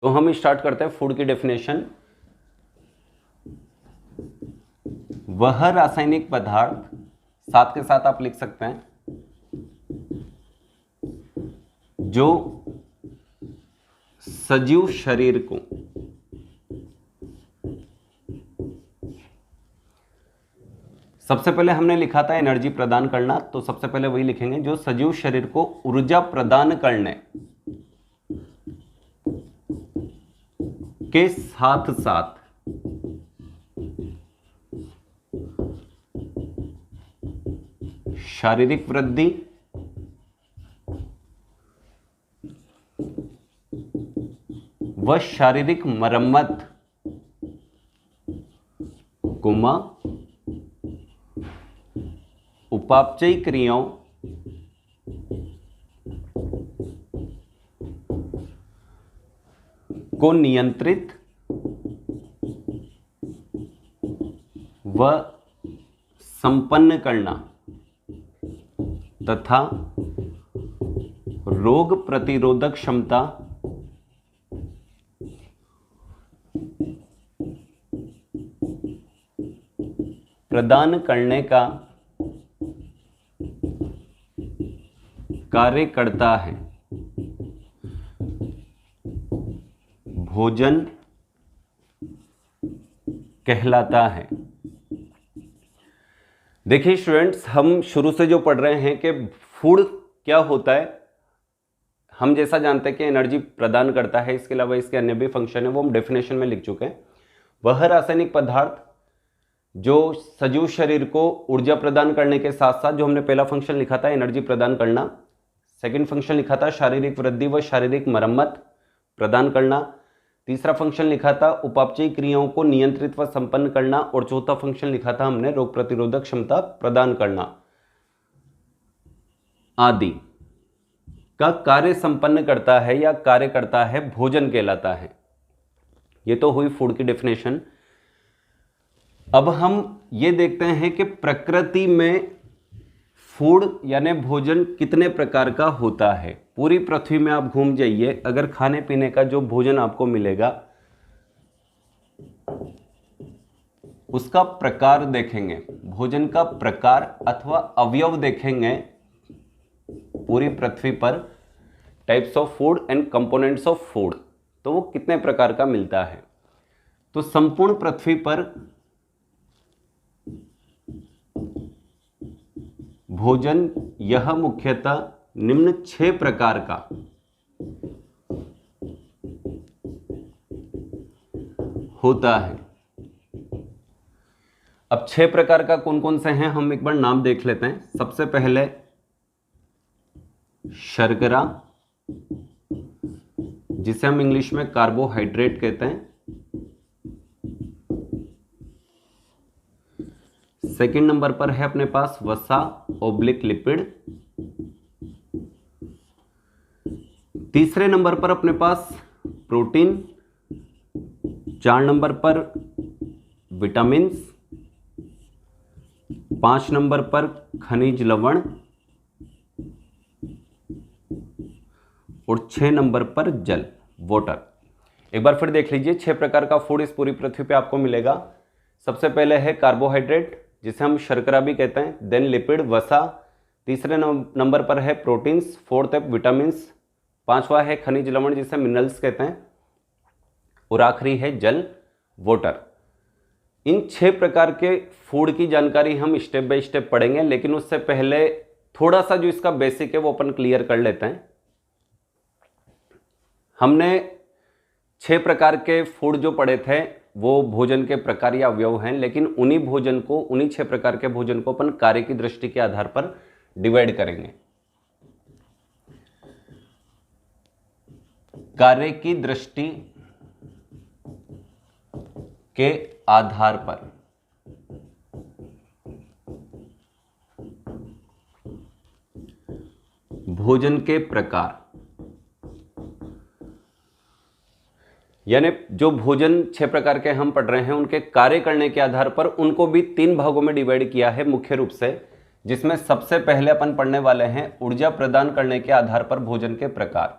तो हम स्टार्ट करते हैं फूड की डेफिनेशन। वह रासायनिक पदार्थ, साथ के साथ आप लिख सकते हैं, जो सजीव शरीर को सबसे पहले हमने लिखा था एनर्जी प्रदान करना, तो सबसे पहले वही लिखेंगे, जो सजीव शरीर को ऊर्जा प्रदान करने के साथ साथ शारीरिक वृद्धि व शारीरिक मरम्मत गुमा उपापचयी क्रियाओं को नियंत्रित व संपन्न करना तथा रोग प्रतिरोधक क्षमता प्रदान करने का कार्य करता है। भोजन कहलाता है। देखिए स्टूडेंट्स, हम शुरू से जो पढ़ रहे हैं कि फूड क्या होता है, हम जैसा जानते हैं कि एनर्जी प्रदान करता है, इसके अलावा इसके अन्य भी फंक्शन है, वो हम डेफिनेशन में लिख चुके हैं। वह रासायनिक पदार्थ जो सजीव शरीर को ऊर्जा प्रदान करने के साथ साथ, जो हमने पहला फंक्शन लिखा था एनर्जी प्रदान करना, सेकंड फंक्शन लिखा था शारीरिक वृद्धि व शारीरिक मरम्मत प्रदान करना, तीसरा फंक्शन लिखा था उपापचयी क्रियाओं को नियंत्रित व संपन्न करना, और चौथा फंक्शन लिखा था हमने रोग प्रतिरोधक क्षमता प्रदान करना आदि का कार्य संपन्न करता है या कार्य करता है, भोजन कहलाता है। ये तो हुई फूड की डेफिनेशन। अब हम ये देखते हैं कि प्रकृति में फूड यानी भोजन कितने प्रकार का होता है। पूरी पृथ्वी में आप घूम जाइए, अगर खाने पीने का जो भोजन आपको मिलेगा उसका प्रकार देखेंगे, भोजन का प्रकार अथवा अवयव देखेंगे पूरी पृथ्वी पर, types of food and components of food, तो वो कितने प्रकार का मिलता है। तो संपूर्ण पृथ्वी पर भोजन यह मुख्यतः निम्न 6 प्रकार का होता है। अब 6 प्रकार का कौन कौन से हैं, हम एक बार नाम देख लेते हैं। सबसे पहले शर्करा, जिसे हम इंग्लिश में कार्बोहाइड्रेट कहते हैं। सेकंड नंबर पर है अपने पास वसा ओब्लिक लिपिड। तीसरे नंबर पर अपने पास प्रोटीन। 4 नंबर पर विटामिन्स। 5 नंबर पर खनिज लवण और 6 नंबर पर जल, वाटर। एक बार फिर देख लीजिए, 6 प्रकार का फूड इस पूरी पृथ्वी पे आपको मिलेगा। सबसे पहले है कार्बोहाइड्रेट, जिसे हम शर्करा भी कहते हैं, देन लिपिड वसा, तीसरे नंबर पर है प्रोटीन्स, फोर्थ है विटामिन्स, 5वां है खनिज लवण जिसे मिनरल्स कहते हैं, और आखिरी है जल, वाटर। इन 6 प्रकार के फूड की जानकारी हम स्टेप बाय स्टेप पढ़ेंगे, लेकिन उससे पहले थोड़ा सा जो इसका बेसिक है वो अपन क्लियर कर लेते हैं। हमने 6 प्रकार के फूड जो पढ़े थे वो भोजन के प्रकार या अवयव हैं, लेकिन उन्हीं 6 प्रकार के भोजन को अपन कार्य की दृष्टि के आधार पर डिवाइड करेंगे। कार्य की दृष्टि के आधार पर भोजन के प्रकार, यानी जो भोजन 6 प्रकार के हम पढ़ रहे हैं उनके कार्य करने के आधार पर उनको भी 3 भागों में डिवाइड किया है मुख्य रूप से, जिसमें सबसे पहले अपन पढ़ने वाले हैं ऊर्जा प्रदान करने के आधार पर भोजन के प्रकार।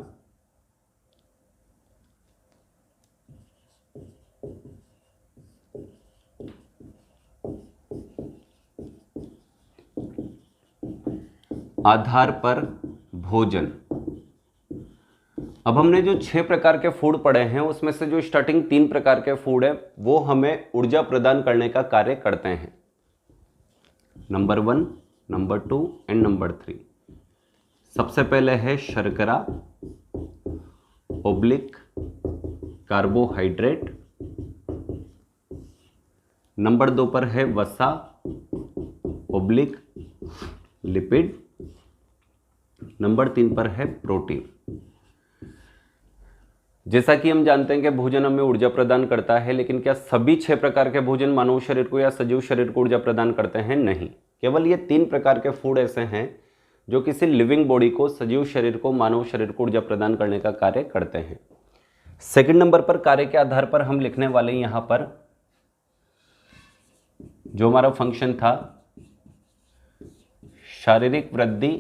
आधार पर भोजन। अब हमने जो 6 प्रकार के फूड पढ़े हैं उसमें से जो स्टार्टिंग 3 प्रकार के फूड है वो हमें ऊर्जा प्रदान करने का कार्य करते हैं, नंबर 1, नंबर 2 एंड नंबर 3। सबसे पहले है शर्करा ओब्लिक कार्बोहाइड्रेट, नंबर 2 पर है वसा ओब्लिक लिपिड, नंबर 3 पर है प्रोटीन। जैसा कि हम जानते हैं कि भोजन हमें ऊर्जा प्रदान करता है, लेकिन क्या सभी 6 प्रकार के भोजन मानव शरीर को या सजीव शरीर को ऊर्जा प्रदान करते हैं? नहीं, केवल ये 3 प्रकार के फूड ऐसे हैं जो किसी लिविंग बॉडी को, सजीव शरीर को, मानव शरीर को ऊर्जा प्रदान करने का कार्य करते हैं। सेकंड नंबर पर कार्य के आधार पर हम लिखने वाले यहां पर जो हमारा फंक्शन था, शारीरिक वृद्धि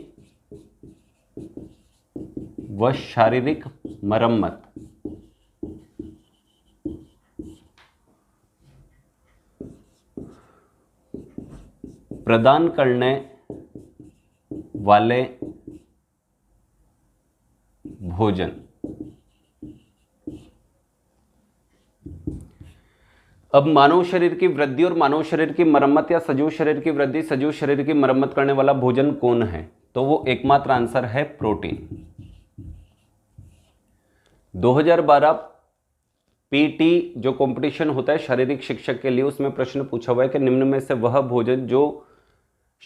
व शारीरिक मरम्मत। प्रदान करने वाले भोजन। अब मानव शरीर की वृद्धि और मानव शरीर की मरम्मत या सजीव शरीर की वृद्धि, सजीव शरीर की मरम्मत करने वाला भोजन कौन है? तो वो एकमात्र आंसर है प्रोटीन। 2012 पीटी जो कंपटीशन होता है शारीरिक शिक्षक के लिए, उसमें प्रश्न पूछा हुआ है कि निम्न में से वह भोजन जो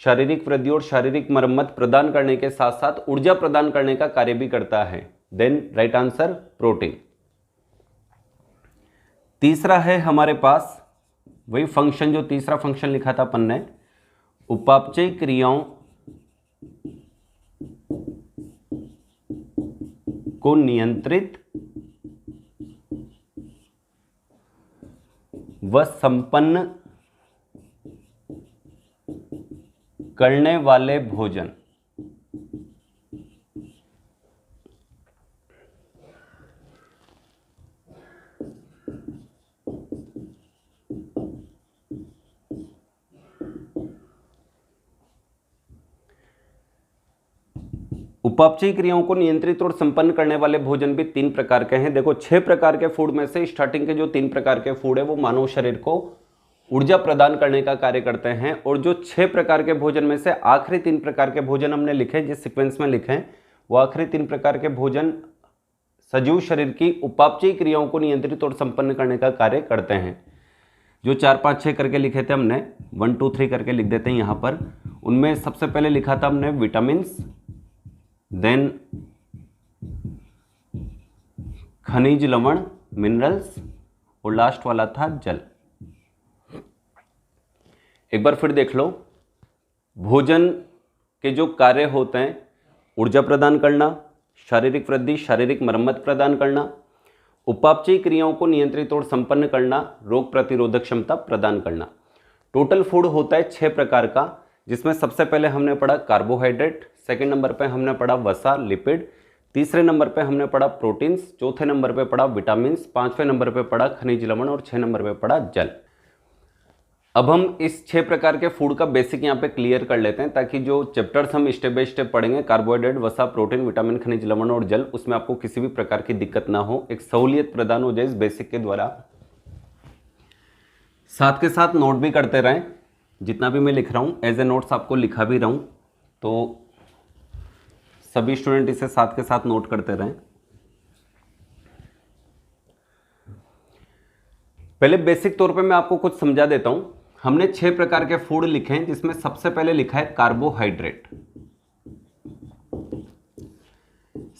शारीरिक वृद्धि और शारीरिक मरम्मत प्रदान करने के साथ साथ ऊर्जा प्रदान करने का कार्य भी करता है, देन राइट आंसर प्रोटीन। तीसरा है हमारे पास वही फंक्शन, जो तीसरा फंक्शन लिखा था अपन ने, उपापचय क्रियाओं को नियंत्रित व संपन्न करने वाले भोजन। उपापचयी क्रियाओं को नियंत्रित और संपन्न करने वाले भोजन भी 3 प्रकार के हैं। देखो 6 प्रकार के फूड में से स्टार्टिंग के जो 3 प्रकार के फूड है वो मानव शरीर को ऊर्जा प्रदान करने का कार्य करते हैं, और जो 6 प्रकार के भोजन में से आखिरी 3 प्रकार के भोजन हमने लिखे, जिस सीक्वेंस में लिखे, वो आखिरी 3 प्रकार के भोजन सजीव शरीर की उपापचयी क्रियाओं को नियंत्रित और संपन्न करने का कार्य करते हैं। जो 4, 5, 6 करके लिखे थे हमने, 1, 2, 3 करके लिख देते हैं यहाँ पर। उनमें सबसे पहले लिखा था हमने विटामिन, देन खनिज लवण मिनरल्स, और लास्ट वाला था जल। एक बार फिर देख लो, भोजन के जो कार्य होते हैं, ऊर्जा प्रदान करना, शारीरिक वृद्धि, शारीरिक मरम्मत प्रदान करना, उपापचयी क्रियाओं को नियंत्रित और संपन्न करना, रोग प्रतिरोधक क्षमता प्रदान करना। टोटल फूड होता है 6 प्रकार का, जिसमें सबसे पहले हमने पढ़ा कार्बोहाइड्रेट, सेकंड नंबर पे हमने पढ़ा वसा लिपिड, तीसरे नंबर पे हमने पढ़ा प्रोटीन्स, चौथे नंबर पे पढ़ा विटामिन्स, 5वें नंबर पे पढ़ा खनिज लवण और 6 नंबर पे पढ़ा जल। अब हम इस 6 प्रकार के फूड का बेसिक यहाँ पे क्लियर कर लेते हैं, ताकि जो चैप्टर्स हम स्टेप बाय स्टेप पढ़ेंगे, कार्बोहाइड्रेट, वसा, प्रोटीन, विटामिन, खनिज लवण और जल, उसमें आपको किसी भी प्रकार की दिक्कत ना हो, एक सहूलियत प्रदान हो जाए इस बेसिक के द्वारा। साथ के साथ नोट भी करते रहें, जितना भी मैं लिख रहा हूँ एज ए नोट्स आपको लिखा भी रहा हूँ, तो सभी स्टूडेंट इसे साथ के साथ नोट करते रहें। पहले बेसिक तौर पे मैं आपको कुछ समझा देता हूं। हमने 6 प्रकार के फूड लिखे हैं, जिसमें सबसे पहले लिखा है कार्बोहाइड्रेट,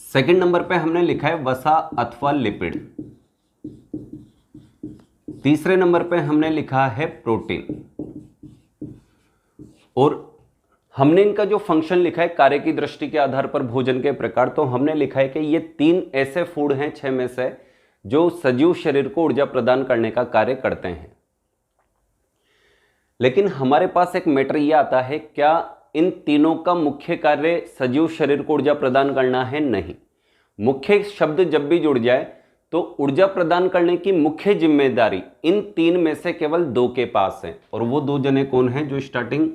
सेकंड नंबर पे हमने लिखा है वसा अथवा लिपिड, तीसरे नंबर पे हमने लिखा है प्रोटीन, और हमने इनका जो फंक्शन लिखा है कार्य की दृष्टि के आधार पर भोजन के प्रकार, तो हमने लिखा है कि ये 3 ऐसे फूड हैं 6 में से जो सजीव शरीर को ऊर्जा प्रदान करने का कार्य करते हैं। लेकिन हमारे पास एक मैटर यह आता है, क्या इन तीनों का मुख्य कार्य सजीव शरीर को ऊर्जा प्रदान करना है? नहीं। मुख्य शब्द जब भी जुड़ जाए तो ऊर्जा प्रदान करने की मुख्य जिम्मेदारी इन 3 में से केवल 2 के पास है, और वो 2 जने कौन हैं? जो स्टार्टिंग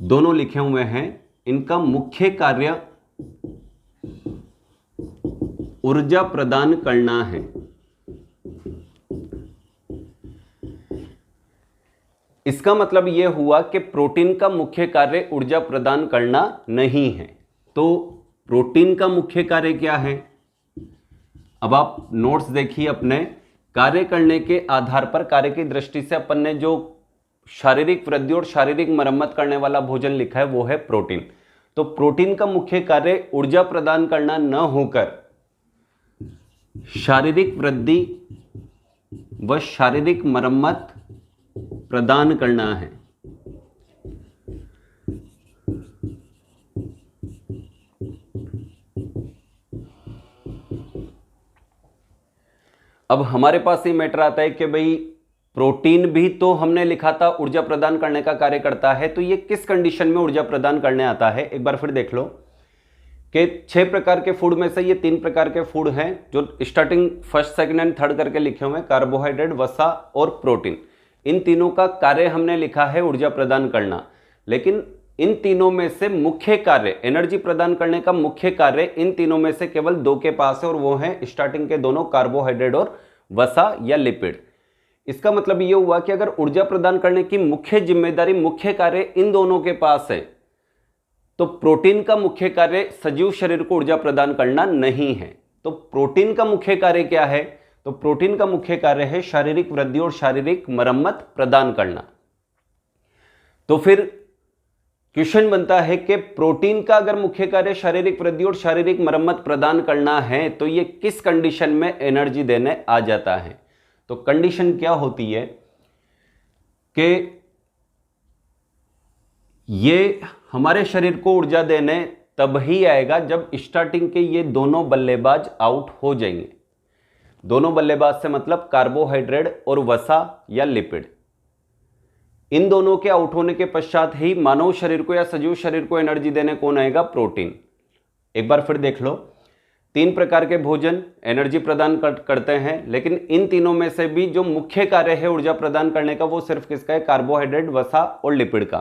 दोनों लिखे हुए हैं, इनका मुख्य कार्य ऊर्जा प्रदान करना है। इसका मतलब यह हुआ कि प्रोटीन का मुख्य कार्य ऊर्जा प्रदान करना नहीं है। तो प्रोटीन का मुख्य कार्य क्या है? अब आप नोट्स देखिए अपने, कार्य करने के आधार पर, कार्य की दृष्टि से अपन ने जो शारीरिक वृद्धि और शारीरिक मरम्मत करने वाला भोजन लिखा है वो है प्रोटीन। तो प्रोटीन का मुख्य कार्य ऊर्जा प्रदान करना न होकर शारीरिक वृद्धि व शारीरिक मरम्मत प्रदान करना है। अब हमारे पास ये मैटर आता है कि भाई प्रोटीन भी तो हमने लिखा था ऊर्जा प्रदान करने का कार्य करता है, तो ये किस कंडीशन में ऊर्जा प्रदान करने आता है? एक बार फिर देख लो कि 6 प्रकार के फूड में से ये 3 प्रकार के फूड हैं जो starting first, second and third करके लिखे हुए हैं, कार्बोहाइड्रेट, वसा और प्रोटीन। इन तीनों का कार्य हमने लिखा है ऊर्जा प्रदान करना, लेकिन इन तीनों में से मुख्य कार्य, एनर्जी प्रदान करने का मुख्य कार्य इन तीनों में से केवल 2 के पास है, और वो है स्टार्टिंग के दोनों, कार्बोहाइड्रेट और वसा या लिपिड। इसका मतलब ये हुआ कि अगर ऊर्जा प्रदान करने की मुख्य जिम्मेदारी, मुख्य कार्य इन दोनों के पास है, तो प्रोटीन का मुख्य कार्य सजीव शरीर को ऊर्जा प्रदान करना नहीं है। तो प्रोटीन का मुख्य कार्य क्या है? तो प्रोटीन का मुख्य कार्य है शारीरिक वृद्धि और शारीरिक मरम्मत प्रदान करना। तो फिर क्वेश्चन बनता है कि प्रोटीन का अगर मुख्य कार्य शारीरिक वृद्धि और शारीरिक मरम्मत प्रदान करना है, तो ये किस कंडीशन में एनर्जी देने आ जाता है? तो कंडीशन क्या होती है कि ये हमारे शरीर को ऊर्जा देने तब ही आएगा जब स्टार्टिंग के ये दोनों बल्लेबाज आउट हो जाएंगे। दोनों बल्लेबाज से मतलब कार्बोहाइड्रेट और वसा या लिपिड, इन दोनों के आउट होने के पश्चात ही मानव शरीर को या सजीव शरीर को एनर्जी देने कौन आएगा? प्रोटीन। एक बार फिर देख लो, 3 प्रकार के भोजन एनर्जी प्रदान करते हैं, लेकिन इन तीनों में से भी जो मुख्य कार्य है ऊर्जा प्रदान करने का वो सिर्फ किसका है? कार्बोहाइड्रेट, वसा और लिपिड का।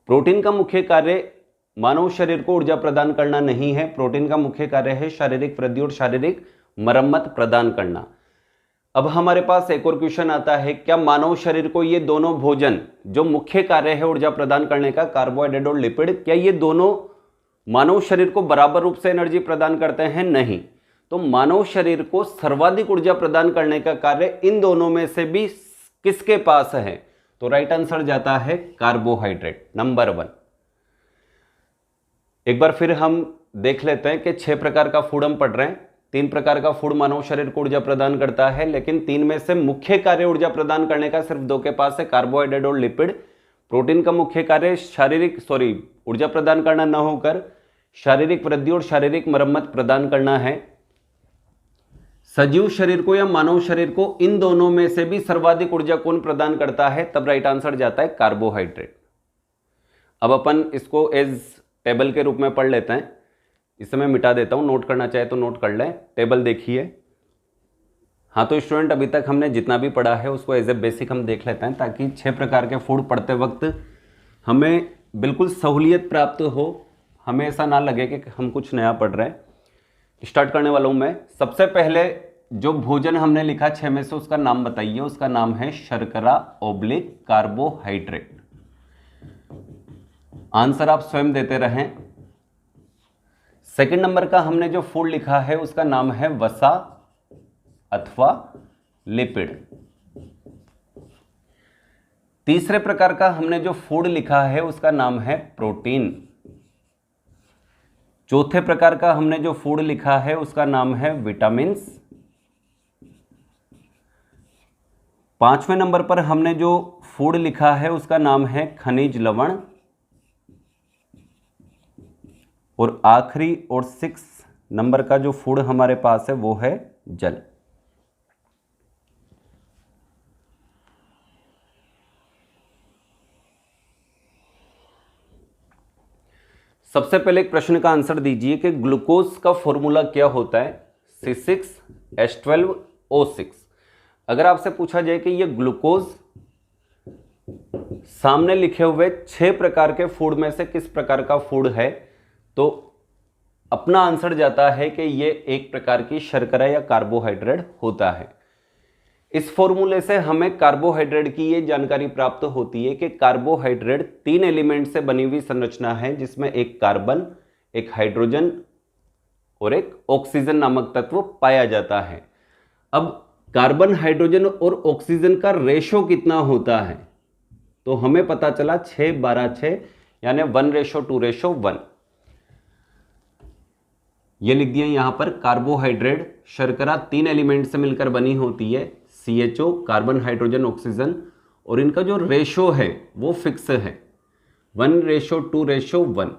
प्रोटीन का मुख्य कार्य मानव शरीर को ऊर्जा प्रदान करना नहीं है। प्रोटीन का मुख्य कार्य है शारीरिक वृद्धि और शारीरिक मरम्मत प्रदान करना। अब हमारे पास एक और क्वेश्चन आता है, क्या मानव शरीर को ये दोनों भोजन जो मुख्य कार्य है ऊर्जा प्रदान करने का, कार्बोहाइड्रेट और लिपिड, क्या ये दोनों मानव शरीर को बराबर रूप से एनर्जी प्रदान करते हैं? नहीं। तो मानव शरीर को सर्वाधिक ऊर्जा प्रदान करने का कार्य इन दोनों में से भी किसके पास है? तो राइट आंसर जाता है कार्बोहाइड्रेट, नंबर 1। एक बार फिर हम देख लेते हैं कि 6 प्रकार का फूड हम पढ़ रहे हैं। 3 प्रकार का फूड मानव शरीर को ऊर्जा प्रदान करता है, लेकिन 3 में से मुख्य कार्य ऊर्जा प्रदान करने का सिर्फ 2 के पास है, कार्बोहाइड्रेट और लिपिड। प्रोटीन का मुख्य कार्य ऊर्जा प्रदान करना न होकर शारीरिक वृद्धि और शारीरिक मरम्मत प्रदान करना है। सजीव शरीर को या मानव शरीर को इन दोनों में से भी सर्वाधिक ऊर्जा कौन प्रदान करता है? तब राइट आंसर जाता है कार्बोहाइड्रेट। अब अपन इसको एज टेबल के रूप में पढ़ लेते हैं। इसे मैं मिटा देता हूं, नोट करना चाहे तो नोट कर लें। टेबल देखिए। हाँ, तो स्टूडेंट अभी तक हमने जितना भी पढ़ा है उसको एज ए बेसिक हम देख लेते हैं, ताकि 6 प्रकार के फूड पढ़ते वक्त हमें बिल्कुल सहूलियत प्राप्त हो, हमें ऐसा ना लगे कि हम कुछ नया पढ़ रहे हैं। स्टार्ट करने वाला हूं मैं। सबसे पहले जो भोजन हमने लिखा 6 में से, उसका नाम बताइए। उसका नाम है शर्करा ओब्लिक कार्बोहाइड्रेट। आंसर आप स्वयं देते रहें। सेकंड नंबर का हमने जो फूड लिखा है उसका नाम है वसा अथवा लिपिड। तीसरे प्रकार का हमने जो फूड लिखा है उसका नाम है प्रोटीन। चौथे प्रकार का हमने जो फूड लिखा है उसका नाम है विटामिन्स। 5वें नंबर पर हमने जो फूड लिखा है उसका नाम है खनिज लवण। और आखिरी और 6 नंबर का जो फूड हमारे पास है वो है जल। सबसे पहले एक प्रश्न का आंसर दीजिए कि ग्लूकोज का फॉर्मूला क्या होता है? C6H12O6। अगर आपसे पूछा जाए कि ये ग्लूकोज सामने लिखे हुए 6 प्रकार के फूड में से किस प्रकार का फूड है, तो अपना आंसर जाता है कि ये एक प्रकार की शर्करा या कार्बोहाइड्रेट होता है। इस फॉर्मूले से हमें कार्बोहाइड्रेट की ये जानकारी प्राप्त होती है कि कार्बोहाइड्रेट 3 एलिमेंट से बनी हुई संरचना है, जिसमें एक कार्बन, एक हाइड्रोजन और एक ऑक्सीजन नामक तत्व पाया जाता है। अब कार्बन, हाइड्रोजन और ऑक्सीजन का रेशो कितना होता है, तो हमें पता चला 6-12-6 यानी 1:2:1। ये लिख दिया यहां पर। कार्बोहाइड्रेट शर्करा 3 एलिमेंट से मिलकर बनी होती है, CHO, कार्बन, हाइड्रोजन, ऑक्सीजन, और इनका जो रेशो है वो फिक्स है 1:2:1।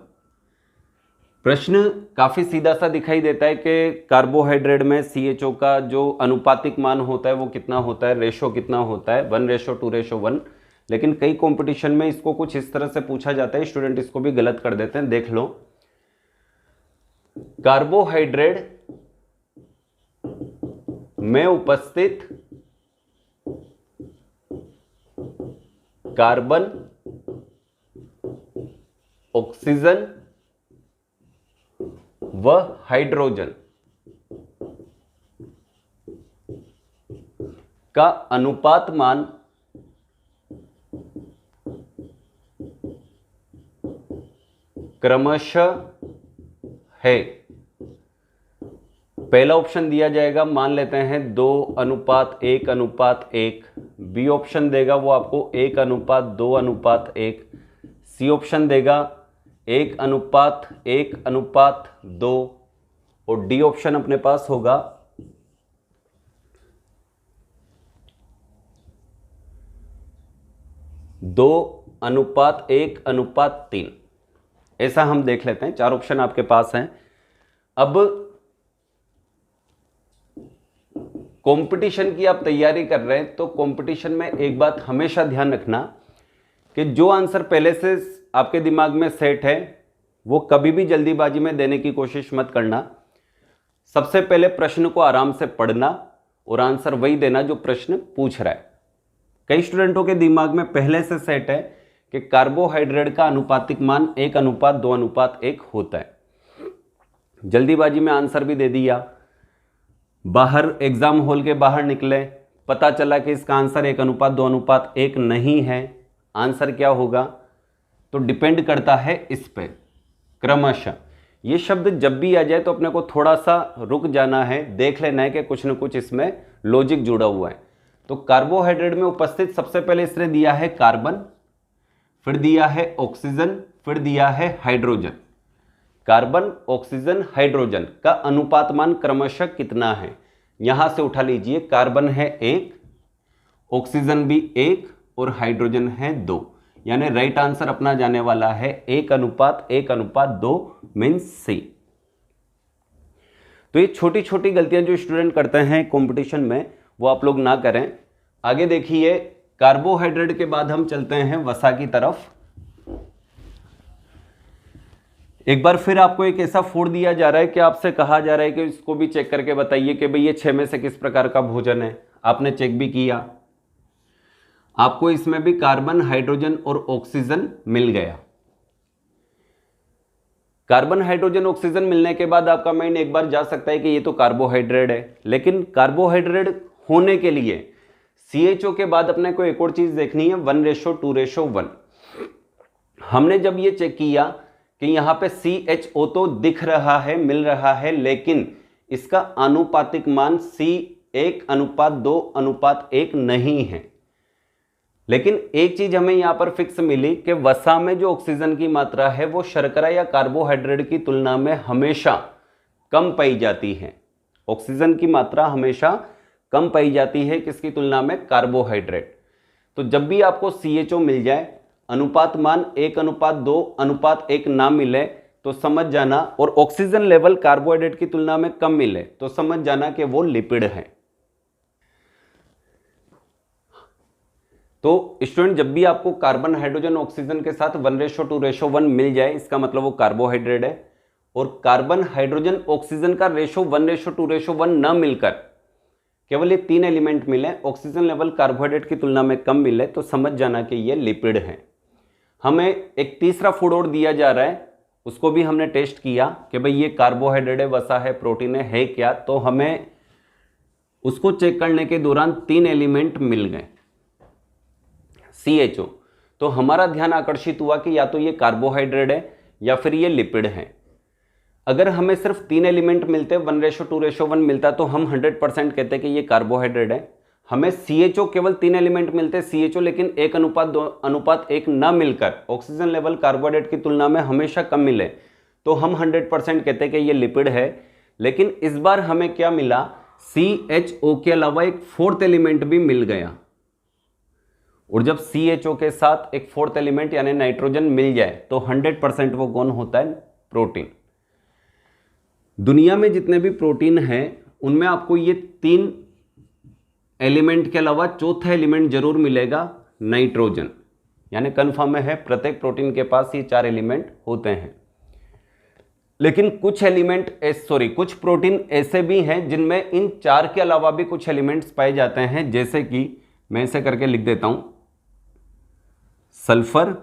प्रश्न काफी सीधा सा दिखाई देता है कि कार्बोहाइड्रेट में CHO का जो अनुपातिक मान होता है वो कितना होता है, रेशो कितना होता है, 1:2:1। लेकिन कई कंपटीशन में इसको कुछ इस तरह से पूछा जाता है, स्टूडेंट इसको भी गलत कर देते हैं। देख लो, कार्बोहाइड्रेट में उपस्थित कार्बन, ऑक्सीजन व हाइड्रोजन का अनुपात मान क्रमशः है। पहला ऑप्शन दिया जाएगा, मान लेते हैं 2:1:1। बी ऑप्शन देगा वो आपको 1:2:1। सी ऑप्शन देगा 1:1:2 और डी ऑप्शन अपने पास होगा 2:1:3। ऐसा हम देख लेते हैं, 4 ऑप्शन आपके पास हैं। अब कंपटीशन की आप तैयारी कर रहे हैं तो कंपटीशन में एक बात हमेशा ध्यान रखना कि जो आंसर पहले से आपके दिमाग में सेट है वो कभी भी जल्दीबाजी में देने की कोशिश मत करना। सबसे पहले प्रश्न को आराम से पढ़ना और आंसर वही देना जो प्रश्न पूछ रहा है। कई स्टूडेंटों के दिमाग में पहले से सेट है कि कार्बोहाइड्रेट का अनुपातिक मान 1:2:1 होता है, जल्दीबाजी में आंसर भी दे दिया। बाहर एग्जाम हॉल के बाहर निकले, पता चला कि इसका आंसर 1:2:1 नहीं है। आंसर क्या होगा, तो डिपेंड करता है इस पे क्रमशः। ये शब्द जब भी आ जाए तो अपने को थोड़ा सा रुक जाना है, देख लेना है कि कुछ न कुछ इसमें लॉजिक जुड़ा हुआ है। तो कार्बोहाइड्रेट में उपस्थित सबसे पहले इसने दिया है कार्बन, फिर दिया है ऑक्सीजन, फिर दिया है हाइड्रोजन। कार्बन, ऑक्सीजन, हाइड्रोजन का अनुपात मान क्रमशः कितना है, यहां से उठा लीजिए। कार्बन है 1, ऑक्सीजन भी 1 और हाइड्रोजन है 2, यानी राइट आंसर अपना जाने वाला है 1:1:2 मीन्स सी। तो ये छोटी छोटी गलतियां जो स्टूडेंट करते हैं कंपटीशन में वो आप लोग ना करें। आगे देखिए, कार्बोहाइड्रेट के बाद हम चलते हैं वसा की तरफ। एक बार फिर आपको एक ऐसा फूड दिया जा रहा है कि आपसे कहा जा रहा है कि इसको भी चेक करके बताइए कि भाई ये 6 में से किस प्रकार का भोजन है। आपने चेक भी किया, आपको इसमें भी कार्बन, हाइड्रोजन और ऑक्सीजन मिल गया। कार्बन, हाइड्रोजन, ऑक्सीजन मिलने के बाद आपका माइंड एक बार जा सकता है कि ये तो कार्बोहाइड्रेट है, लेकिन कार्बोहाइड्रेट होने के लिए CHO के बाद अपने को एक और चीज देखनी है, 1:2:1। हमने जब ये चेक किया कि यहां पे CHO तो दिख रहा है, मिल रहा है, लेकिन इसका आनुपातिक मान C 1:2:1 नहीं है। लेकिन एक चीज हमें यहां पर फिक्स मिली कि वसा में जो ऑक्सीजन की मात्रा है वो शर्करा या कार्बोहाइड्रेट की तुलना में हमेशा कम पाई जाती है। ऑक्सीजन की मात्रा हमेशा कम पाई जाती है किसकी तुलना में, कार्बोहाइड्रेट। तो जब भी आपको CHO मिल जाए, अनुपात मान 1:2:1 ना मिले तो समझ जाना, और ऑक्सीजन लेवल कार्बोहाइड्रेट की तुलना में कम मिले तो समझ जाना कि वो लिपिड है। तो स्टूडेंट जब भी आपको कार्बन, हाइड्रोजन, ऑक्सीजन के साथ 1:2:1 मिल जाए, इसका मतलब वो कार्बोहाइड्रेट है। और कार्बन, हाइड्रोजन, ऑक्सीजन का रेशो 1:2:1 न मिलकर केवल ये 3 एलिमेंट मिले, ऑक्सीजन लेवल कार्बोहाइड्रेट की तुलना में कम मिले, तो समझ जाना कि ये लिपिड है। हमें एक तीसरा फूड और दिया जा रहा है, उसको भी हमने टेस्ट किया कि भाई ये कार्बोहाइड्रेट है, वसा है, प्रोटीन है क्या, तो हमें उसको चेक करने के दौरान 3 एलिमेंट मिल गए CHO। तो हमारा ध्यान आकर्षित हुआ कि या तो ये कार्बोहाइड्रेट है या फिर ये लिपिड है। अगर हमें सिर्फ 3 एलिमेंट मिलते, 1:2:1 मिलता, तो हम 100% कहते कि ये कार्बोहाइड्रेट है। हमें CHO केवल 3 एलिमेंट मिलते CHO, लेकिन 1:2:1 न मिलकर ऑक्सीजन लेवल कार्बोहाइड्रेट की तुलना में हमेशा कम मिले, तो हम 100% कहते कि ये लिपिड है। लेकिन इस बार हमें क्या मिला, CHO के अलावा एक 4th एलिमेंट भी मिल गया। और जब CHO के साथ एक 4th एलिमेंट यानी नाइट्रोजन मिल जाए तो 100% वो कौन होता है, प्रोटीन। दुनिया में जितने भी प्रोटीन हैं उनमें आपको ये 3 एलिमेंट के अलावा 4था एलिमेंट जरूर मिलेगा, नाइट्रोजन। यानी कन्फर्म है प्रत्येक प्रोटीन के पास ये 4 एलिमेंट होते हैं। लेकिन कुछ प्रोटीन ऐसे भी हैं जिनमें इन 4 के अलावा भी कुछ एलिमेंट्स पाए जाते हैं, जैसे कि मैं इसे करके लिख देता हूं, सल्फर,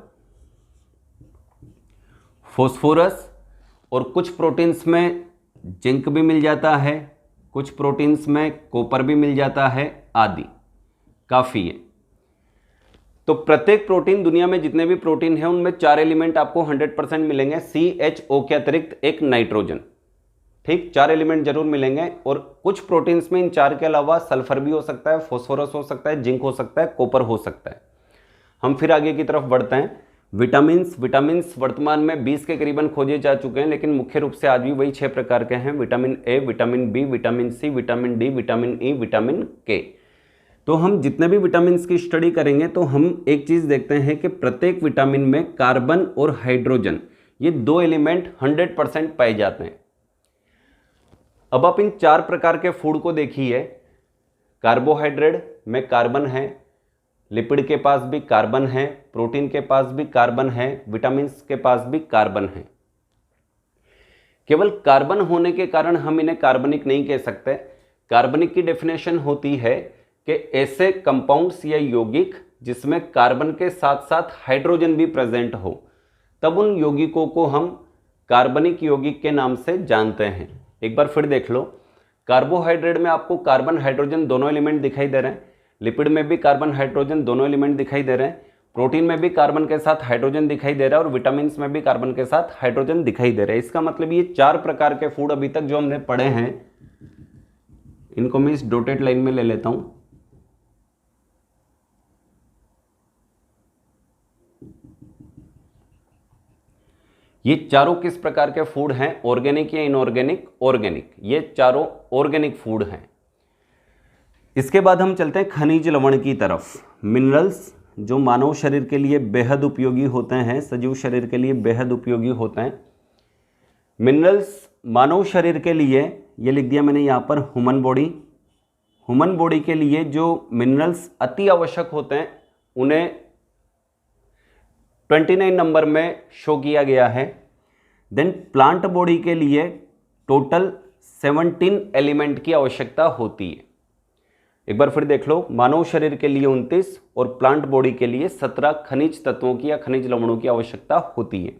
फॉस्फोरस, और कुछ प्रोटीन्स में जिंक भी मिल जाता है, कुछ प्रोटीन्स में कॉपर भी मिल जाता है आदि। काफ़ी है। तो प्रत्येक प्रोटीन, दुनिया में जितने भी प्रोटीन हैं उनमें 4 एलिमेंट आपको 100% मिलेंगे, CHO के अतिरिक्त एक नाइट्रोजन। ठीक, 4 एलिमेंट जरूर मिलेंगे। और कुछ प्रोटीन्स में इन 4 के अलावा सल्फर भी हो सकता है, फॉस्फोरस हो सकता है, जिंक हो सकता है, कॉपर हो सकता है। हम फिर आगे की तरफ बढ़ते हैं। विटामिन्स वर्तमान में 20 के करीबन खोजे जा चुके हैं, लेकिन मुख्य रूप से आज भी वही 6 प्रकार के हैं, vitamin A, vitamin B, vitamin C, vitamin D, vitamin E, vitamin K। तो हम जितने भी विटामिन की स्टडी करेंगे तो हम एक चीज़ देखते हैं कि प्रत्येक विटामिन में कार्बन और हाइड्रोजन, ये 2 एलिमेंट 100% पाए जाते हैं। अब आप इन 4 प्रकार के फूड को देखिए। कार्बोहाइड्रेट में कार्बन है, लिपिड के पास भी कार्बन है, प्रोटीन के पास भी कार्बन है, विटामिन के पास भी कार्बन है। केवल कार्बन होने के कारण हम इन्हें कार्बनिक नहीं कह सकते। कार्बनिक की डेफिनेशन होती है कि ऐसे कंपाउंड्स या यौगिक जिसमें कार्बन के साथ साथ हाइड्रोजन भी प्रेजेंट हो, तब उन यौगिकों को हम कार्बनिक यौगिक के नाम से जानते हैं। एक बार फिर देख लो, कार्बोहाइड्रेट में आपको कार्बन हाइड्रोजन दोनों एलिमेंट दिखाई दे रहे हैं, लिपिड में भी कार्बन हाइड्रोजन दोनों एलिमेंट दिखाई दे रहे हैं, प्रोटीन में भी कार्बन के साथ हाइड्रोजन दिखाई दे रहा है, और विटामिन में भी कार्बन के साथ हाइड्रोजन दिखाई दे रहा है। इसका मतलब ये 4 प्रकार के फूड अभी तक जो हमने पढ़े हैं, इनको मैं इस डॉटेड लाइन में ले लेता हूं। ये चारों किस प्रकार के फूड हैं, ऑर्गेनिक या इनऑर्गेनिक? ऑर्गेनिक। ये चारों ऑर्गेनिक फूड हैं। इसके बाद हम चलते हैं खनिज लवण की तरफ। मिनरल्स जो मानव शरीर के लिए बेहद उपयोगी होते हैं, सजीव शरीर के लिए बेहद उपयोगी होते हैं। मिनरल्स मानव शरीर के लिए, ये लिख दिया मैंने यहाँ पर, ह्यूमन बॉडी के लिए जो मिनरल्स अति आवश्यक होते हैं उन्हें 29 नंबर में शो किया गया है। देन प्लांट बॉडी के लिए टोटल 17 एलिमेंट की आवश्यकता होती है। एक बार फिर देख लो, मानव शरीर के लिए 29 और प्लांट बॉडी के लिए 17 खनिज तत्वों की या खनिज लवणों की आवश्यकता होती है।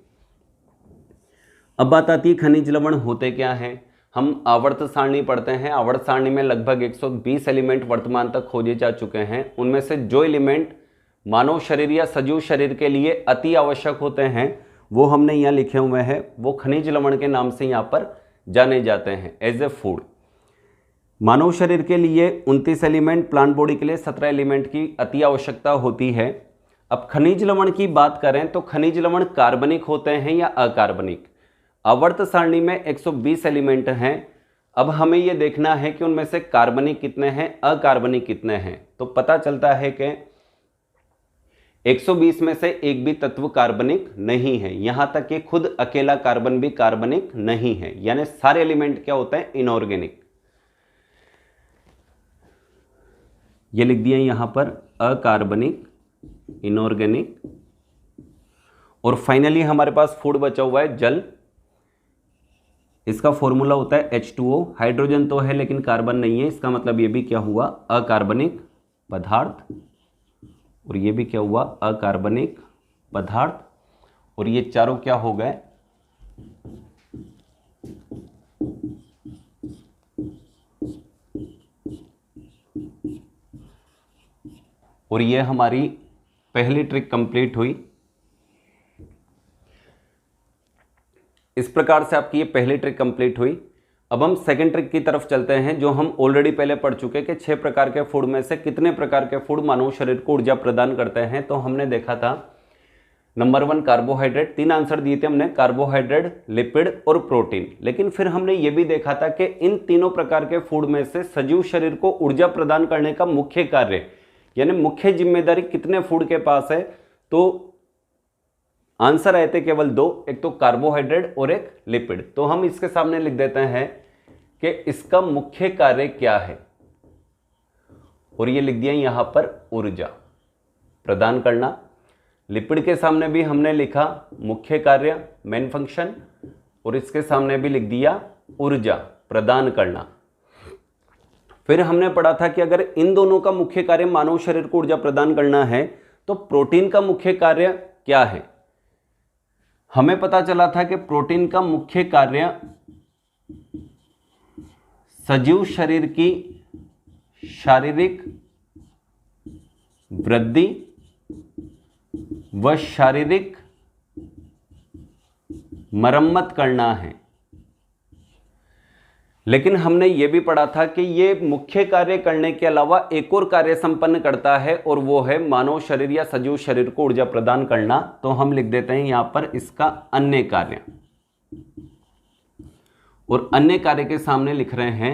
अब बात आती है खनिज लवण होते क्या हैं। हम आवर्त सारणी पढ़ते हैं। आवर्त सारणी में लगभग 120 एलिमेंट वर्तमान तक खोजे जा चुके हैं। उनमें से जो एलिमेंट मानव शरीर या सजीव शरीर के लिए अति आवश्यक होते हैं वो हमने यहाँ लिखे हुए हैं, वो खनिज लवण के नाम से यहाँ पर जाने जाते हैं एज ए फूड। मानव शरीर के लिए 29 एलिमेंट, प्लांट बॉडी के लिए 17 एलिमेंट की अति आवश्यकता होती है। अब खनिज लवण की बात करें तो खनिज लवण कार्बनिक होते हैं या अकार्बनिक। आवर्त सारणी में 120 एलिमेंट हैं। अब हमें यह देखना है कि उनमें से कार्बनिक कितने हैं, अकार्बनिक कितने हैं। तो पता चलता है कि 120 में से एक भी तत्व कार्बनिक नहीं है। यहां तक कि खुद अकेला कार्बन भी कार्बनिक नहीं है, यानी सारे एलिमेंट क्या होते हैं, इनऑर्गेनिक। ये लिख दिया यहां पर अकार्बनिक, इनऑर्गेनिक। और फाइनली हमारे पास फूड बचा हुआ है जल। इसका फॉर्मूला होता है H2O। हाइड्रोजन तो है लेकिन कार्बन नहीं है, इसका मतलब ये भी क्या हुआ, अकार्बनिक पदार्थ। और ये भी क्या हुआ, अकार्बनिक पदार्थ। और ये चारों क्या हो गए, और ये हमारी पहली ट्रिक कंप्लीट हुई। इस प्रकार से आपकी ये पहली ट्रिक कंप्लीट हुई। अब हम सेकंड ट्रिक की तरफ चलते हैं, जो हम ऑलरेडी पहले पढ़ चुके कि 6 प्रकार के फूड में से कितने प्रकार के फूड मानव शरीर को ऊर्जा प्रदान करते हैं। तो हमने देखा था नंबर 1 कार्बोहाइड्रेट, 3 आंसर दिए थे हमने, कार्बोहाइड्रेट, लिपिड और प्रोटीन। लेकिन फिर हमने ये भी देखा था कि इन तीनों प्रकार के फूड में से सजीव शरीर को ऊर्जा प्रदान करने का मुख्य कार्य यानी मुख्य जिम्मेदारी कितने फूड के पास है। तो आंसर आए थे केवल 2, एक तो कार्बोहाइड्रेट और एक लिपिड। तो हम इसके सामने लिख देते हैं कि इसका मुख्य कार्य क्या है, और ये लिख दिया यहां पर ऊर्जा प्रदान करना। लिपिड के सामने भी हमने लिखा मुख्य कार्य, मेन फंक्शन, और इसके सामने भी लिख दिया ऊर्जा प्रदान करना। फिर हमने पढ़ा था कि अगर इन दोनों का मुख्य कार्य मानव शरीर को ऊर्जा प्रदान करना है तो प्रोटीन का मुख्य कार्य क्या है। हमें पता चला था कि प्रोटीन का मुख्य कार्य सजीव शरीर की शारीरिक वृद्धि व शारीरिक मरम्मत करना है। लेकिन हमने यह भी पढ़ा था कि यह मुख्य कार्य करने के अलावा एक और कार्य संपन्न करता है, और वो है मानव शरीर या सजीव शरीर को ऊर्जा प्रदान करना। तो हम लिख देते हैं यहां पर इसका अन्य कार्य, और अन्य कार्य के सामने लिख रहे हैं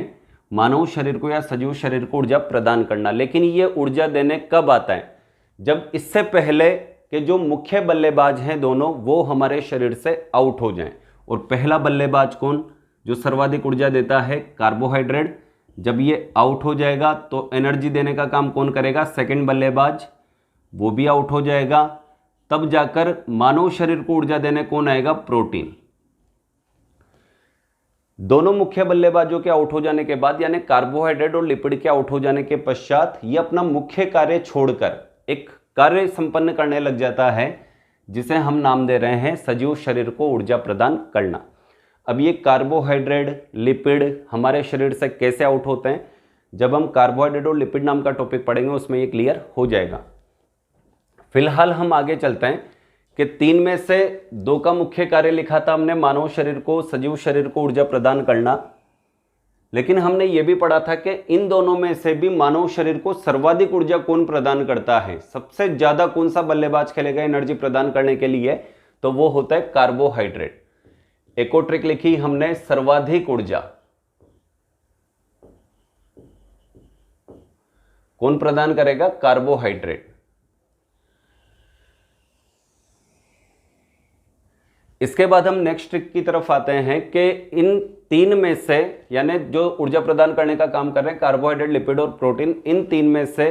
मानव शरीर को या सजीव शरीर को ऊर्जा प्रदान करना। लेकिन यह ऊर्जा देने कब आता है, जब इससे पहले कि जो मुख्य बल्लेबाज हैं दोनों वो हमारे शरीर से आउट हो जाएं। और पहला बल्लेबाज कौन, जो सर्वाधिक ऊर्जा देता है, कार्बोहाइड्रेट। जब ये आउट हो जाएगा तो एनर्जी देने का काम कौन करेगा, सेकंड बल्लेबाज, वो भी आउट हो जाएगा। तब जाकर मानव शरीर को ऊर्जा देने कौन आएगा, प्रोटीन। दोनों मुख्य बल्लेबाजों के आउट हो जाने के बाद यानी कार्बोहाइड्रेट और लिपिड के आउट हो जाने के पश्चात ये अपना मुख्य कार्य छोड़कर एक कार्य संपन्न करने लग जाता है, जिसे हम नाम दे रहे हैं सजीव शरीर को ऊर्जा प्रदान करना। अब ये कार्बोहाइड्रेट, लिपिड हमारे शरीर से कैसे आउट होते हैं, जब हम कार्बोहाइड्रेट और लिपिड नाम का टॉपिक पढ़ेंगे उसमें ये क्लियर हो जाएगा। फिलहाल हम आगे चलते हैं कि 3 में से 2 का मुख्य कार्य लिखा था हमने, मानव शरीर को, सजीव शरीर को ऊर्जा प्रदान करना। लेकिन हमने ये भी पढ़ा था कि इन दोनों में से भी मानव शरीर को सर्वाधिक ऊर्जा कौन प्रदान करता है, सबसे ज्यादा कौन सा बल्लेबाज खेलेगा एनर्जी प्रदान करने के लिए, तो वो होता है कार्बोहाइड्रेट। एक और ट्रिक लिखी हमने, सर्वाधिक ऊर्जा कौन प्रदान करेगा, कार्बोहाइड्रेट। इसके बाद हम नेक्स्ट ट्रिक की तरफ आते हैं कि इन 3 में से यानी जो ऊर्जा प्रदान करने का काम कर रहे हैं कार्बोहाइड्रेट, लिपिड और प्रोटीन, इन 3 में से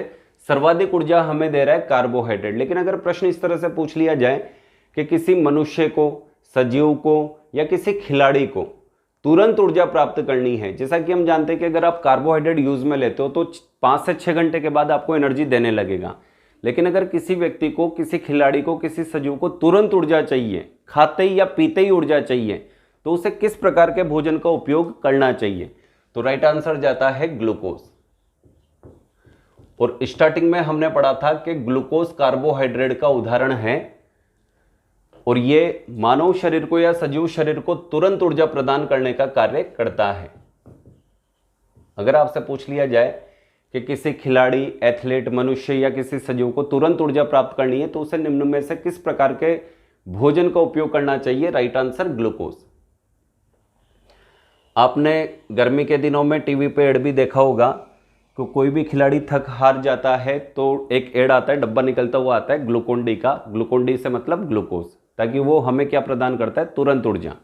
सर्वाधिक ऊर्जा हमें दे रहा है कार्बोहाइड्रेट। लेकिन अगर प्रश्न इस तरह से पूछ लिया जाए कि किसी मनुष्य को, सजीव को या किसी खिलाड़ी को तुरंत ऊर्जा प्राप्त करनी है, जैसा कि हम जानते हैं कि अगर आप कार्बोहाइड्रेट यूज में लेते हो तो 5 से 6 घंटे के बाद आपको एनर्जी देने लगेगा। लेकिन अगर किसी व्यक्ति को, किसी खिलाड़ी को, किसी सजीव को तुरंत ऊर्जा चाहिए, खाते ही या पीते ही ऊर्जा चाहिए, तो उसे किस प्रकार के भोजन का उपयोग करना चाहिए, तो राइट आंसर जाता है ग्लूकोज। और स्टार्टिंग में हमने पढ़ा था कि ग्लूकोज कार्बोहाइड्रेट का उदाहरण है, और ये मानव शरीर को या सजीव शरीर को तुरंत ऊर्जा प्रदान करने का कार्य करता है। अगर आपसे पूछ लिया जाए कि किसी खिलाड़ी, एथलीट, मनुष्य या किसी सजीव को तुरंत ऊर्जा प्राप्त करनी है तो उसे निम्न में से किस प्रकार के भोजन का उपयोग करना चाहिए, राइट आंसर ग्लूकोज। आपने गर्मी के दिनों में टीवी पे एड भी देखा होगा कि कोई भी खिलाड़ी थक हार जाता है तो एक एड आता है, डब्बा निकलता हुआ आता है ग्लूकोन डी का। ग्लूकोन डी से मतलब ग्लूकोज, ताकि वो हमें क्या प्रदान करता है, तुरंत ऊर्जा।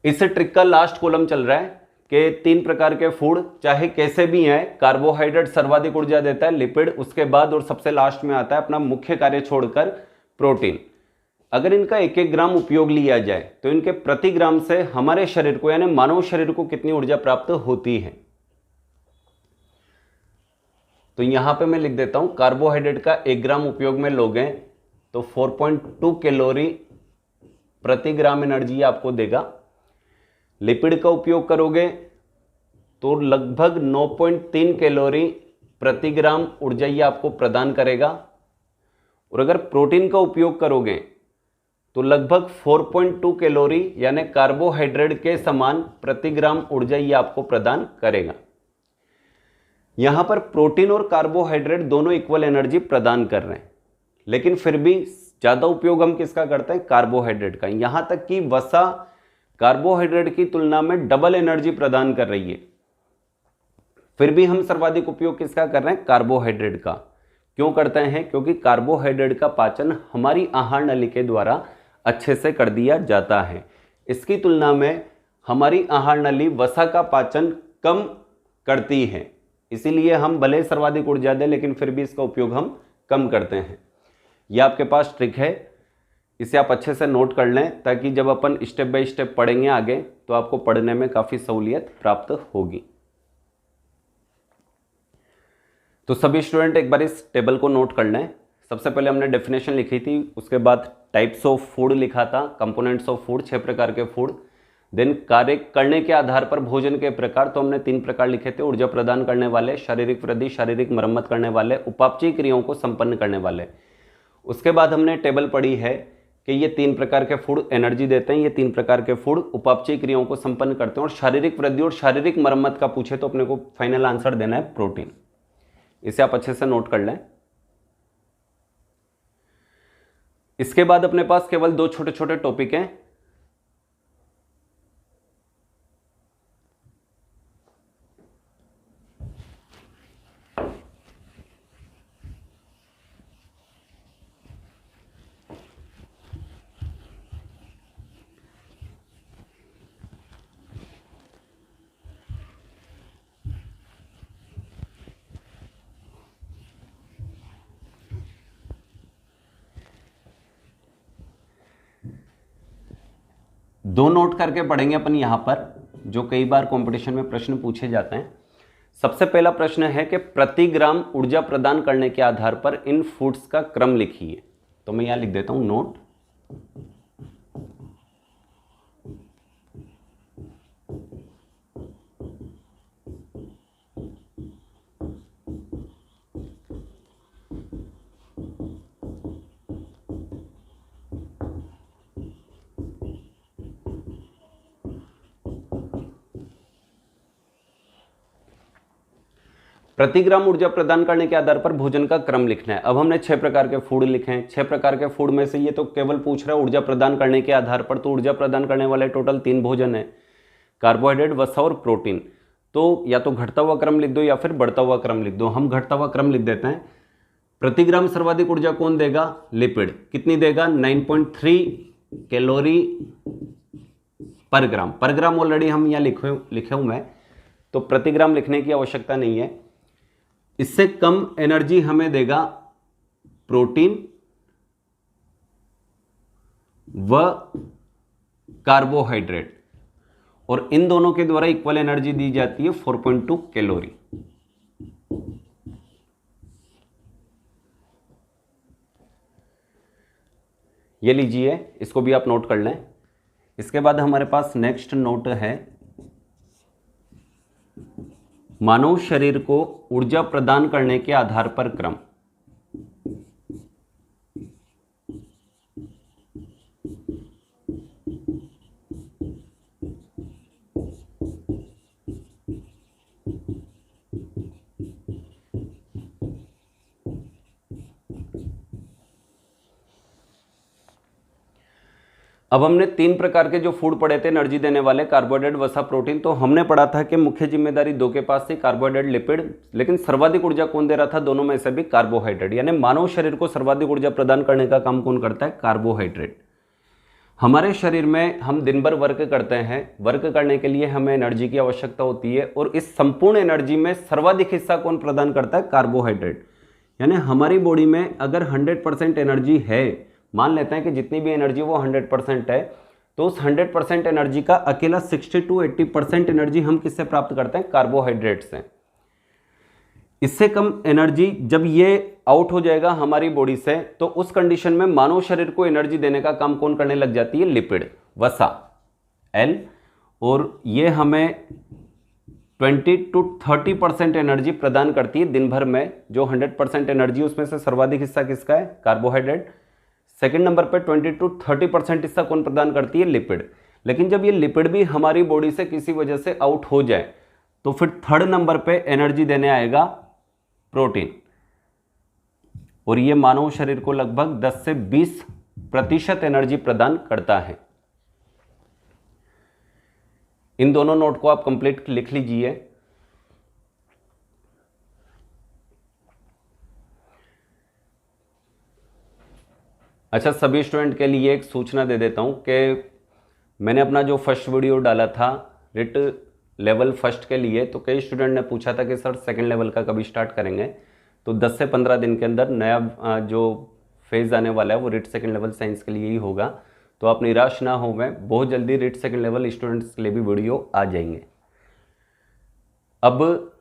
इस ट्रिक का लास्ट कॉलम चल रहा है कि 3 प्रकार के फूड चाहे कैसे भी हैं, कार्बोहाइड्रेट सर्वाधिक ऊर्जा देता है, लिपिड उसके बाद, और सबसे लास्ट में आता है अपना मुख्य कार्य छोड़कर प्रोटीन। अगर इनका 1-1 ग्राम उपयोग लिया जाए तो इनके प्रति ग्राम से हमारे शरीर को यानी मानव शरीर को कितनी ऊर्जा प्राप्त होती है। तो यहां पे मैं लिख देता हूं, कार्बोहाइड्रेट का 1 ग्राम उपयोग में लोगे तो 4.2 कैलोरी प्रति ग्राम एनर्जी आपको देगा। लिपिड का उपयोग करोगे तो लगभग 9.3 कैलोरी प्रति ग्राम ऊर्जा ये आपको प्रदान करेगा। और अगर प्रोटीन का उपयोग करोगे तो लगभग 4.2 कैलोरी यानी कार्बोहाइड्रेट के समान प्रति ग्राम ऊर्जा ये आपको प्रदान करेगा। यहां पर प्रोटीन और कार्बोहाइड्रेट दोनों इक्वल एनर्जी प्रदान कर रहे हैं, लेकिन फिर भी ज्यादा उपयोग हम किसका करते हैं, कार्बोहाइड्रेट का। यहां तक कि वसा कार्बोहाइड्रेट की तुलना में डबल एनर्जी प्रदान कर रही है, फिर भी हम सर्वाधिक उपयोग किसका कर रहे हैं, कार्बोहाइड्रेट का। क्यों करते हैं, क्योंकि कार्बोहाइड्रेट का पाचन हमारी आहार नली के द्वारा अच्छे से कर दिया जाता है। इसकी तुलना में हमारी आहार नली वसा का पाचन कम करती है, इसीलिए हम भले सर्वाधिक ऊर्जा दें लेकिन फिर भी इसका उपयोग हम कम करते हैं। यह आपके पास ट्रिक है, इसे आप अच्छे से नोट कर लें ताकि जब अपन स्टेप बाय स्टेप पढ़ेंगे आगे तो आपको पढ़ने में काफ़ी सहूलियत प्राप्त होगी। तो सभी स्टूडेंट एक बार इस टेबल को नोट कर लें। सबसे पहले हमने डेफिनेशन लिखी थी, उसके बाद टाइप्स ऑफ फूड लिखा था, कंपोनेंट्स ऑफ फूड, 6 प्रकार के फूड। देन कार्य करने के आधार पर भोजन के प्रकार, तो हमने 3 प्रकार लिखे थे, ऊर्जा प्रदान करने वाले, शारीरिक वृद्धि, शारीरिक मरम्मत करने वाले, उपापचयी क्रियाओं को संपन्न करने वाले। उसके बाद हमने टेबल पढ़ी है कि ये 3 प्रकार के फूड एनर्जी देते हैं, ये 3 प्रकार के फूड उपापचयी क्रियाओं को संपन्न करते हैं। और शारीरिक वृद्धि और शारीरिक मरम्मत का पूछे तो अपने को फाइनल आंसर देना है प्रोटीन। इसे आप अच्छे से नोट कर लें। इसके बाद अपने पास केवल 2 छोटे छोटे टॉपिक हैं। दो नोट करके पढ़ेंगे अपन यहाँ पर, जो कई बार कंपटीशन में प्रश्न पूछे जाते हैं। सबसे पहला प्रश्न है कि प्रति ग्राम ऊर्जा प्रदान करने के आधार पर इन फूड्स का क्रम लिखिए। तो मैं यहाँ लिख देता हूँ नोट। प्रति ग्राम ऊर्जा प्रदान करने के आधार पर भोजन का क्रम लिखना है। अब हमने 6 प्रकार के फूड लिखे हैं। 6 प्रकार के फूड में से ये तो केवल पूछ रहा है ऊर्जा प्रदान करने के आधार पर, तो ऊर्जा प्रदान करने वाले टोटल 3 भोजन है, कार्बोहाइड्रेट, वसा और प्रोटीन। तो या तो घटता हुआ क्रम लिख दो या फिर बढ़ता हुआ क्रम लिख दो। हम घटता हुआ क्रम लिख देते हैं। प्रति ग्राम सर्वाधिक ऊर्जा कौन देगा, लिपिड। कितनी देगा, 9.3 कैलोरी पर ग्राम। पर ग्राम ऑलरेडी हम यहाँ लिखे हूं मैं, तो प्रति ग्राम लिखने की आवश्यकता नहीं है। इससे कम एनर्जी हमें देगा प्रोटीन व कार्बोहाइड्रेट, और इन दोनों के द्वारा इक्वल एनर्जी दी जाती है 4.2 कैलोरी। ये लीजिए, इसको भी आप नोट कर लें। इसके बाद हमारे पास नेक्स्ट नोट है, मानव शरीर को ऊर्जा प्रदान करने के आधार पर क्रम। अब हमने 3 प्रकार के जो फूड पढ़े थे एनर्जी देने वाले, कार्बोहाइड्रेट, वसा, प्रोटीन। तो हमने पढ़ा था कि मुख्य जिम्मेदारी 2 के पास थी, कार्बोहाइड्रेट, लिपिड, लेकिन सर्वाधिक ऊर्जा कौन दे रहा था, दोनों में से भी कार्बोहाइड्रेट। यानी मानव शरीर को सर्वाधिक ऊर्जा प्रदान करने का काम कौन करता है, कार्बोहाइड्रेट। हमारे शरीर में हम दिन भर वर्क करते हैं, वर्क करने के लिए हमें एनर्जी की आवश्यकता होती है, और इस संपूर्ण एनर्जी में सर्वाधिक हिस्सा कौन प्रदान करता है, कार्बोहाइड्रेट। यानी हमारी बॉडी में अगर 100% एनर्जी है, मान लेते हैं कि जितनी भी एनर्जी वो 100% है, तो उस 100% एनर्जी का अकेला 60 to 80% एनर्जी हम किससे प्राप्त करते हैं? कार्बोहाइड्रेट से। इससे कम एनर्जी जब ये आउट हो जाएगा हमारी बॉडी से, तो उस कंडीशन में मानव शरीर को एनर्जी देने का काम कौन करने लग जाती है? लिपिड, वसा, एल। और ये हमें 20 to 30% एनर्जी प्रदान करती है दिन भर में। जो 100% एनर्जी उसमें से सर्वाधिक हिस्सा किसका है? कार्बोहाइड्रेट। सेकंड नंबर पे 20 to 30% हिस्सा कौन प्रदान करती है? लिपिड। लेकिन जब ये लिपिड भी हमारी बॉडी से किसी वजह से आउट हो जाए, तो फिर थर्ड नंबर पे एनर्जी देने आएगा प्रोटीन। और ये मानव शरीर को लगभग 10 से 20% एनर्जी प्रदान करता है। इन दोनों नोट को आप कंप्लीट लिख लीजिए। अच्छा, सभी स्टूडेंट के लिए एक सूचना दे देता हूं कि मैंने अपना जो फर्स्ट वीडियो डाला था रिट लेवल फर्स्ट के लिए, तो कई स्टूडेंट ने पूछा था कि सर सेकंड लेवल का कभी स्टार्ट करेंगे। तो 10 से 15 दिन के अंदर नया जो फेज़ आने वाला है वो रिट सेकंड लेवल साइंस के लिए ही होगा। तो आप निराश ना हो, मैं बहुत जल्दी रिट सेकंड लेवल स्टूडेंट्स के लिए भी वीडियो आ जाएंगे। अब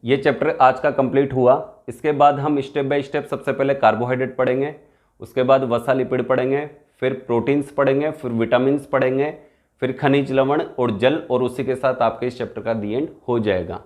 ये चैप्टर आज का कंप्लीट हुआ। इसके बाद हम स्टेप बाय स्टेप सबसे पहले कार्बोहाइड्रेट पढ़ेंगे, उसके बाद वसा लिपिड पढ़ेंगे, फिर प्रोटीन्स पढ़ेंगे, फिर विटामिन्स पढ़ेंगे, फिर खनिज लवण और जल, और उसी के साथ आपके इस चैप्टर का दी एंड हो जाएगा।